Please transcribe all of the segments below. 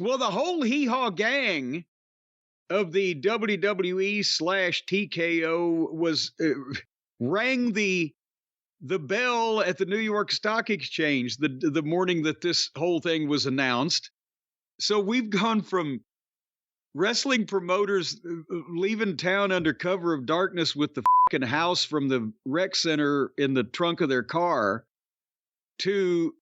Well, the whole hee-haw gang of the WWE / TKO was rang the bell at the New York Stock Exchange the morning that this whole thing was announced. So we've gone from wrestling promoters leaving town under cover of darkness with the fucking house from the rec center in the trunk of their car to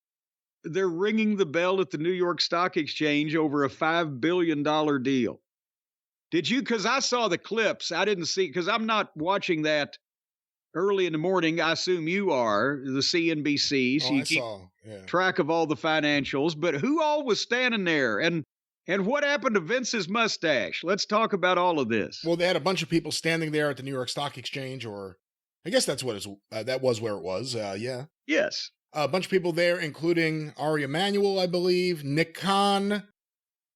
they're ringing the bell at the New York Stock Exchange over a $5 billion deal. Did you? Because I saw the clips. I didn't see, because I'm not watching that early in the morning. I assume you are, the CNBC. So you keep track of all the financials. But who all was standing there? And what happened to Vince's mustache? Let's talk about all of this. Well, they had a bunch of people standing there at the New York Stock Exchange, or I guess that's what that was where it was. Yeah. Yes. A bunch of people there, including Ari Emanuel, I believe, Nick Khan,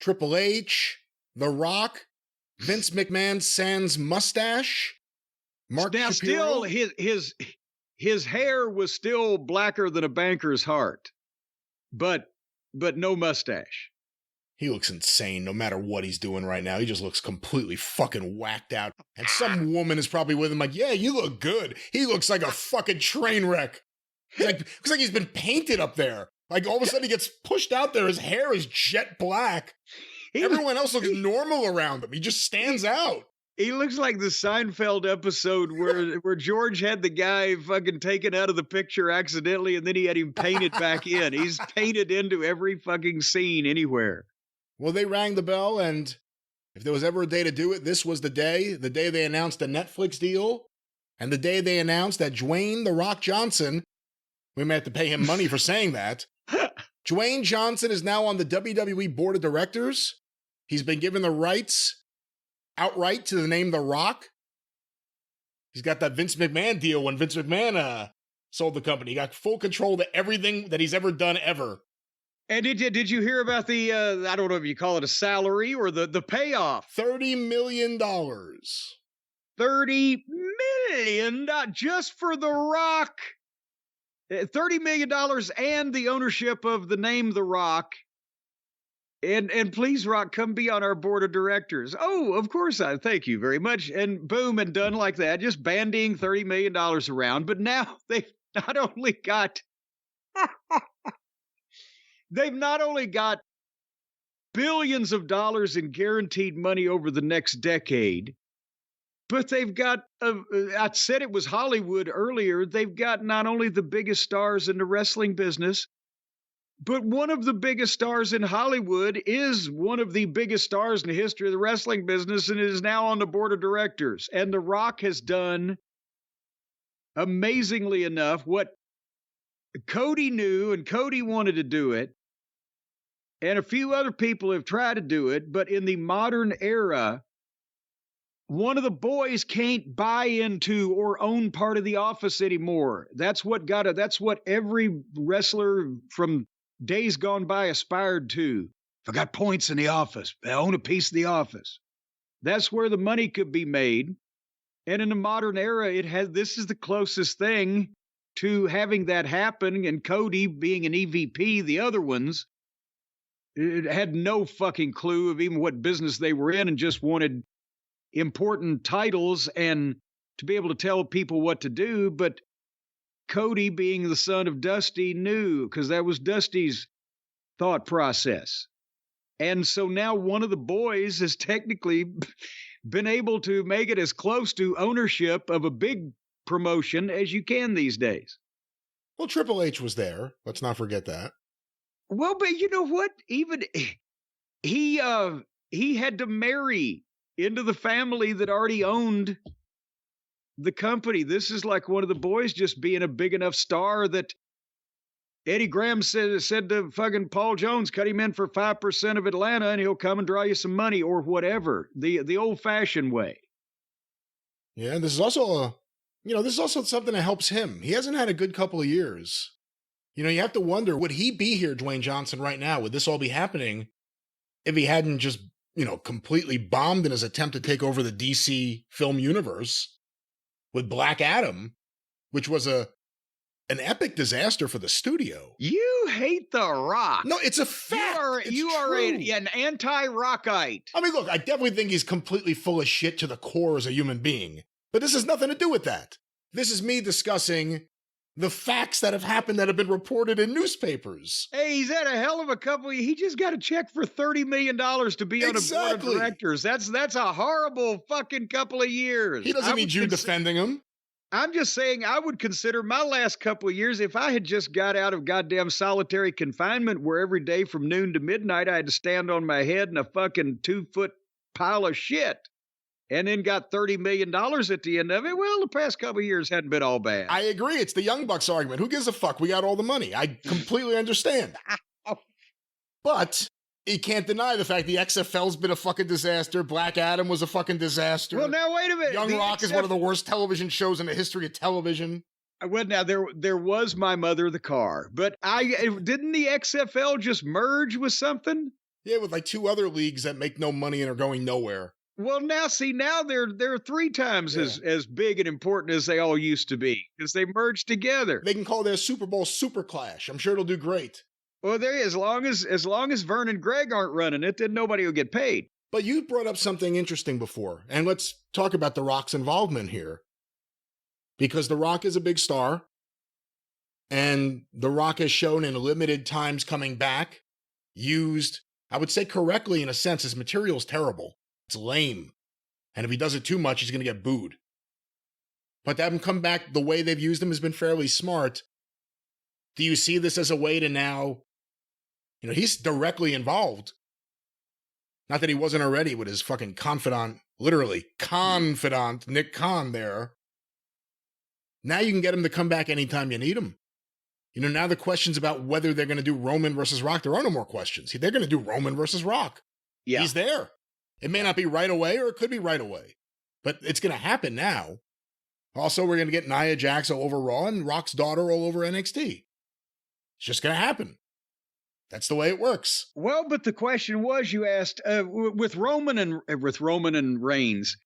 Triple H, The Rock, Vince McMahon sans mustache, Mark Shapiro. Still, his hair was still blacker than a banker's heart, but no mustache. He looks insane no matter what he's doing right now. He just looks completely fucking whacked out. And some woman is probably with him like, yeah, you look good. He looks like a fucking train wreck. Looks like he's been painted up there. Like all of a sudden he gets pushed out there. His hair is jet black. Everyone else looks normal around him. He just stands out. He looks like the Seinfeld episode where George had the guy fucking taken out of the picture accidentally and then he had him painted back in. He's painted into every fucking scene anywhere. Well, they rang the bell, and if there was ever a day to do it, this was the day they announced the Netflix deal, and the day they announced that Dwayne "The Rock" Johnson, we may have to pay him money for saying that, Dwayne Johnson is now on the WWE Board of Directors. He's been given the rights outright to the name The Rock. He's got that Vince McMahon deal when Vince McMahon sold the company. He got full control of everything that he's ever done ever. And did you hear about the, I don't know if you call it a salary or the payoff? $30 million. $30 million just for The Rock. $30 million and the ownership of the name The Rock. And please, Rock, come be on our board of directors. Oh, of course, thank you very much. And boom, and done like that, just bandying $30 million around. But now they've not only got... They've not only got billions of dollars in guaranteed money over the next decade, but they've got, I said it was Hollywood earlier, they've got not only the biggest stars in the wrestling business, but one of the biggest stars in Hollywood is one of the biggest stars in the history of the wrestling business and is now on the board of directors. And The Rock has done, amazingly enough, what Cody knew, and Cody wanted to do it. And a few other people have tried to do it, but in the modern era, one of the boys can't buy into or own part of the office anymore. That's what every wrestler from days gone by aspired to. If I got points in the office, I own a piece of the office. That's where the money could be made. And in the modern era, this is the closest thing to having that happen. And Cody being an EVP, the other ones, it had no fucking clue of even what business they were in and just wanted important titles and to be able to tell people what to do. But Cody, being the son of Dusty, knew, because that was Dusty's thought process. And so now one of the boys has technically been able to make it as close to ownership of a big promotion as you can these days. Well, Triple H was there. Let's not forget that. Well, but you know what? Even he had to marry into the family that already owned the company. This is like one of the boys just being a big enough star that Eddie Graham said to fucking Paul Jones, cut him in for 5% of Atlanta and he'll come and draw you some money or whatever. The old-fashioned way. Yeah, this is also something that helps him. He hasn't had a good couple of years. You know, you have to wonder, would he be here, Dwayne Johnson, right now? Would this all be happening if he hadn't just, completely bombed in his attempt to take over the DC film universe with Black Adam, which was a an epic disaster for the studio. You hate The Rock. No, it's a fact. You are an anti-Rockite. I mean, look, I definitely think he's completely full of shit to the core as a human being. But this has nothing to do with that. This is me discussing the facts that have happened that have been reported in newspapers. Hey, he's had a hell of a couple. He just got a check for $30 million to be on a board of directors. That's a horrible fucking couple of years. He doesn't need you defending him. I'm just saying I would consider my last couple of years, if I had just got out of goddamn solitary confinement where every day from noon to midnight I had to stand on my head in a fucking 2-foot pile of shit, and then got $30 million at the end of it. Well, the past couple of years hadn't been all bad. I agree. It's the Young Bucks argument. Who gives a fuck? We got all the money. I completely understand. But you can't deny the fact the XFL's been a fucking disaster. Black Adam was a fucking disaster. Well, now, wait a minute. Young Rock is one of the worst television shows in the history of television. Well, now, there was My Mother the Car, but didn't the XFL just merge with something? Yeah, with like 2 other leagues that make no money and are going nowhere. Well, now they're 3 times as big and important as they all used to be because they merged together. They can call their Super Bowl Super Clash. I'm sure it'll do great. Well, as long as Vern and Greg aren't running it, then nobody will get paid. But you brought up something interesting before, and let's talk about The Rock's involvement here. Because The Rock is a big star, and The Rock has shown in limited times coming back, used, I would say correctly in a sense, his material's terrible. It's lame. And if he does it too much, he's going to get booed. But to have him come back the way they've used him has been fairly smart. Do you see this as a way to now, he's directly involved. Not that he wasn't already with his fucking confidant, literally confidant, Nick Khan there. Now you can get him to come back anytime you need him. Now the question's about whether they're going to do Roman versus Rock. There are no more questions. They're going to do Roman versus Rock. Yeah. He's there. It may not be right away, or it could be right away. But it's going to happen now. Also, we're going to get Nia Jax all over Raw and Rock's daughter all over NXT. It's just going to happen. That's the way it works. Well, but the question was, you asked, with Roman and Reigns.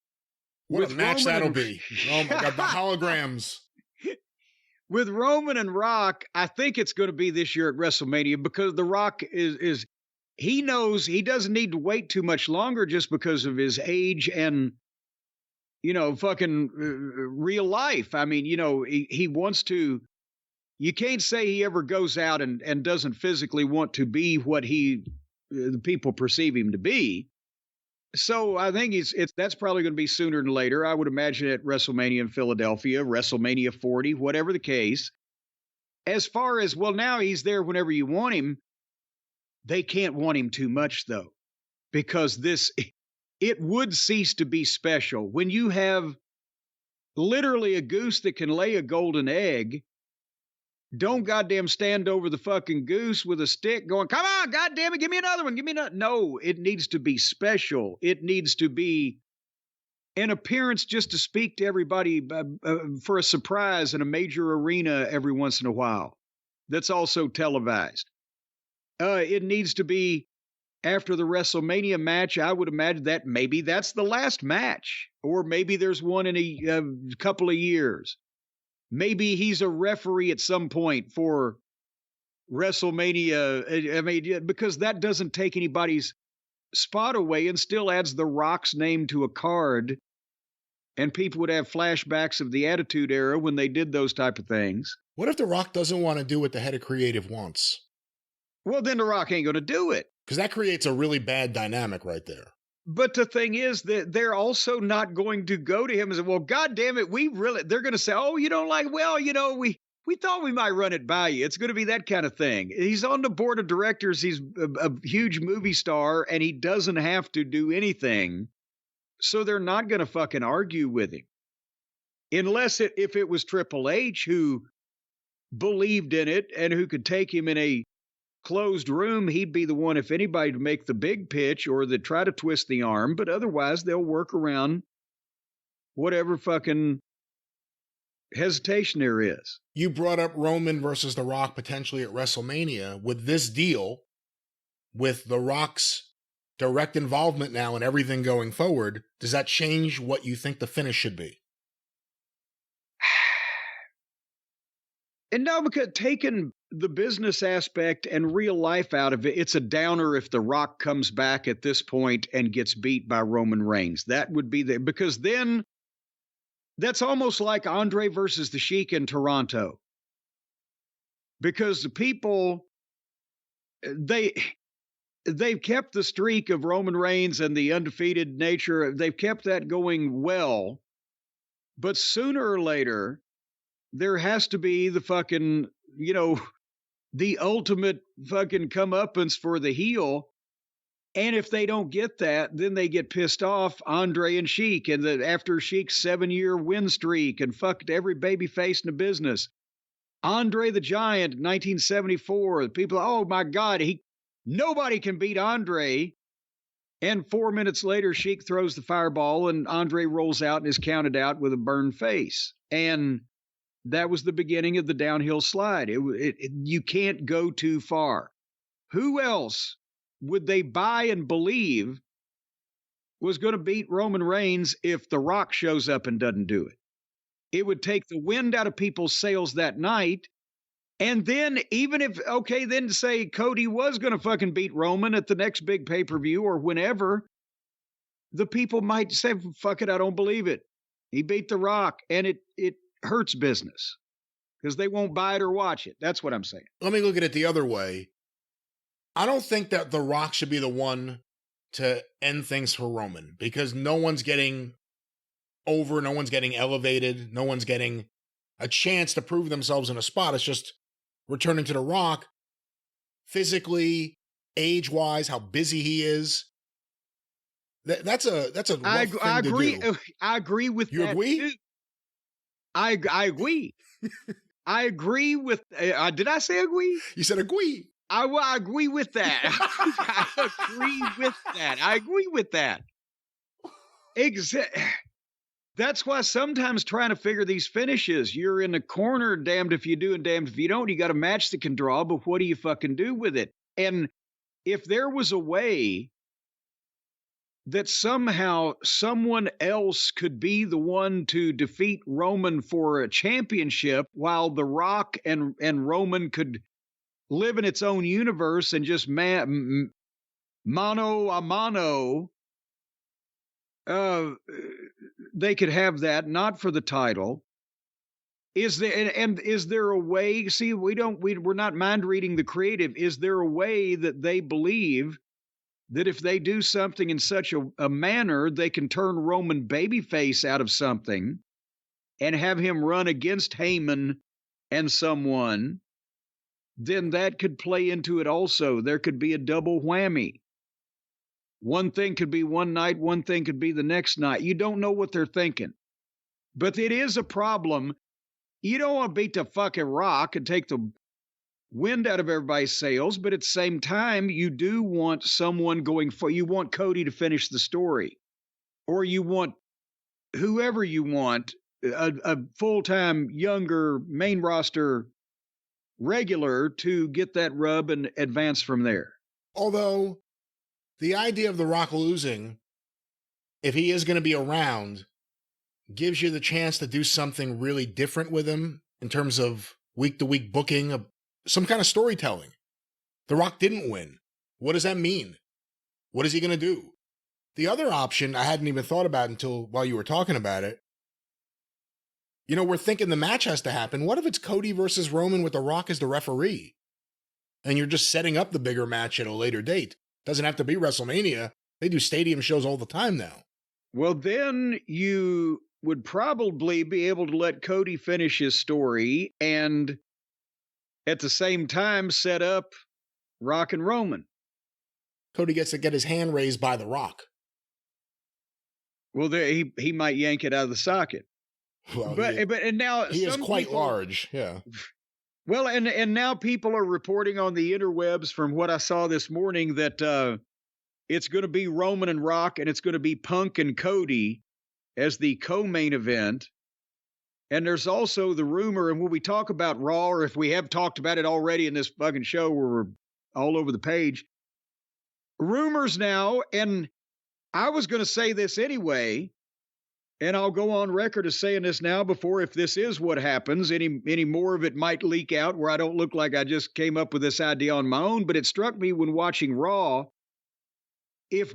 What a match that'll be. Oh my God, the holograms. With Roman and Rock, I think it's going to be this year at WrestleMania because The Rock he knows he doesn't need to wait too much longer just because of his age and, fucking real life. I mean, he wants to, you can't say he ever goes out and doesn't physically want to be what the people perceive him to be. So I think that's probably going to be sooner than later. I would imagine at WrestleMania in Philadelphia, WrestleMania 40, whatever the case. As far as, well, now he's there whenever you want him. They can't want him too much, though, because it would cease to be special. When you have literally a goose that can lay a golden egg, don't goddamn stand over the fucking goose with a stick going, come on, goddamn it, give me another one, give me another. No, it needs to be special. It needs to be an appearance just to speak to everybody for a surprise in a major arena every once in a while. That's also televised. It needs to be after the WrestleMania match. I would imagine that maybe that's the last match, or maybe there's one in a couple of years. Maybe he's a referee at some point for WrestleMania. I mean, because that doesn't take anybody's spot away and still adds The Rock's name to a card. And people would have flashbacks of the Attitude Era when they did those type of things. What if The Rock doesn't want to do what the head of creative wants? Well, then The Rock ain't going to do it. Because that creates a really bad dynamic right there. But the thing is that they're also not going to go to him and say, well, God damn it, they're going to say, oh, you don't like, well, we thought we might run it by you. It's going to be that kind of thing. He's on the board of directors. He's a huge movie star, and he doesn't have to do anything. So they're not going to fucking argue with him. Unless if it was Triple H who believed in it and who could take him in a closed room, he'd be the one, if anybody, to make the big pitch or to try to twist the arm. But otherwise, they'll work around whatever fucking hesitation there is. You brought up Roman versus The Rock potentially at WrestleMania. With this deal, with The Rock's direct involvement now and everything going forward, does that change what you think the finish should be? And now, because taking the business aspect and real life out of it, it's a downer if The Rock comes back at this point and gets beat by Roman Reigns. That would be because then that's almost like Andre versus the Sheik in Toronto. Because the people, they've kept the streak of Roman Reigns and the undefeated nature. They've kept that going well. But sooner or later, there has to be the fucking, the ultimate fucking comeuppance for the heel. And if they don't get that, then they get pissed off, Andre and Sheik, and after Sheik's 7-year win streak and fucked every baby face in the business. Andre the Giant, 1974. People, oh my God, nobody can beat Andre. And 4 minutes later, Sheik throws the fireball and Andre rolls out and is counted out with a burned face. And that was the beginning of the downhill slide. You can't go too far. Who else would they buy and believe was going to beat Roman Reigns if The Rock shows up and doesn't do it? It would take the wind out of people's sails that night. And then even if, then say Cody was going to fucking beat Roman at the next big pay-per-view or whenever, the people might say, fuck it, I don't believe it. He beat The Rock. And it hurts business because they won't buy it or watch it. That's what I'm saying. Let me look at it the other way. I don't think that The Rock should be the one to end things for Roman because no one's getting over, no one's getting elevated, no one's getting a chance to prove themselves in a spot. It's just returning to The Rock physically, age-wise, how busy he is. That's a rough thing I agree. to do. I agree with you that. Agree? Too. I agree. I agree with. Did I say agree? You said agree. I agree with that. I agree with that. I agree with that. That's why sometimes trying to figure these finishes, you're in the corner, damned if you do and damned if you don't. You got a match that can draw, but what do you fucking do with it? And if there was a way that somehow someone else could be the one to defeat Roman for a championship while The Rock and Roman could live in its own universe and just mano a mano, they could have that, not for the title. Is there a way? See, we're not mind reading the creative. Is there a way that they believe that if they do something in such a manner, they can turn Roman babyface out of something and have him run against Heyman and someone? Then that could play into it also. There could be a double whammy. One thing could be one night, one thing could be the next night. You don't know what they're thinking. But it is a problem. You don't want to beat the fucking Rock and take the wind out of everybody's sails, but at the same time, you do want someone you want Cody to finish the story. Or you want whoever you want, a full-time, younger, main roster regular to get that rub and advance from there. Although the idea of The Rock losing, if he is going to be around, gives you the chance to do something really different with him in terms of week-to-week booking, of some kind of storytelling. The Rock didn't win. What does that mean? What is he going to do? The other option I hadn't even thought about until while you were talking about it. We're thinking the match has to happen. What if it's Cody versus Roman with The Rock as the referee? And you're just setting up the bigger match at a later date. Doesn't have to be WrestleMania. They do stadium shows all the time now. Well, then you would probably be able to let Cody finish his story and at the same time set up Rock and Roman. Cody gets to get his hand raised by The Rock. Well, he might yank it out of the socket. Well, but now he is quite large, yeah. Well, and now people are reporting on the interwebs from what I saw this morning that it's going to be Roman and Rock, and it's going to be Punk and Cody as the co-main event. And there's also the rumor, and when we talk about Raw, or if we have talked about it already in this fucking show where we're all over the page, rumors now, and I was going to say this anyway, And I'll go on record as saying this now before, if this is what happens, any more of it might leak out where I don't look like I just came up with this idea on my own. But it struck me when watching Raw, if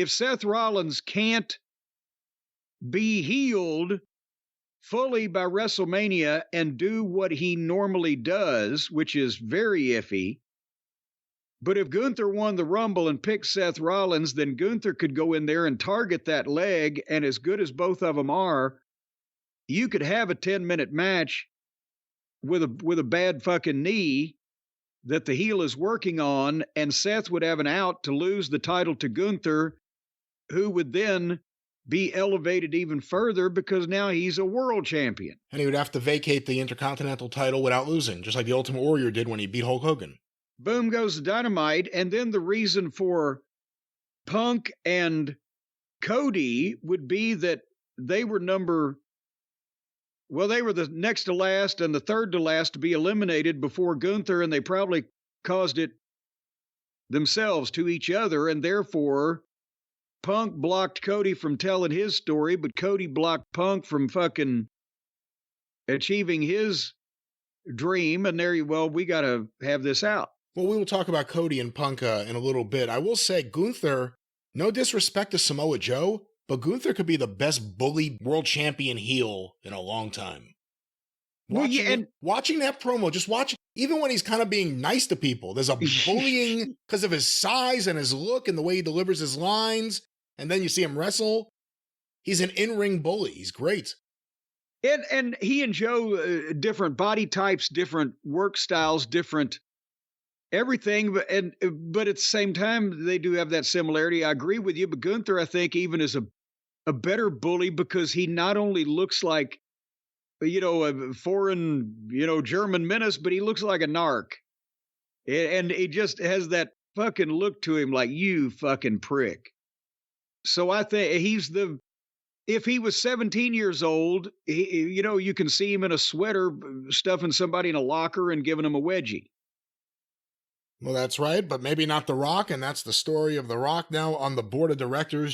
Seth Rollins can't be healed fully by WrestleMania and do what he normally does, which is very iffy. But if Gunther won the Rumble and picked Seth Rollins, then Gunther could go in there and target that leg. And as good as both of them are, you could have a 10-minute match with a bad fucking knee that the heel is working on, and Seth would have an out to lose the title to Gunther, who would then be elevated even further because now he's a world champion. And he would have to vacate the Intercontinental title without losing, just like the Ultimate Warrior did when he beat Hulk Hogan. Boom goes the Dynamite. And then the reason for Punk and Cody would be that they were the next to last and the third to last to be eliminated before Gunther, and they probably caused it themselves to each other, and therefore Punk blocked Cody from telling his story, but Cody blocked Punk from fucking achieving his dream, and we got to have this out. Well, we will talk about Cody and Punk in a little bit. I will say Gunther, no disrespect to Samoa Joe, but Gunther could be the best bully world champion heel in a long time. Watching that promo, just watch, even when he's kind of being nice to people, there's a bullying because of his size and his look and the way he delivers his lines. And then you see him wrestle. He's an in-ring bully. He's great. And he and Joe, different body types, different work styles, different everything, but at the same time, they do have that similarity. I agree with you, but Gunther, I think, even is a better bully because he not only looks like, a foreign, German menace, but he looks like a narc. And he just has that fucking look to him like, you fucking prick. So I think if he was 17 years old, you can see him in a sweater stuffing somebody in a locker and giving him a wedgie. Well, that's right, but maybe not The Rock, and that's the story of The Rock now on the board of directors.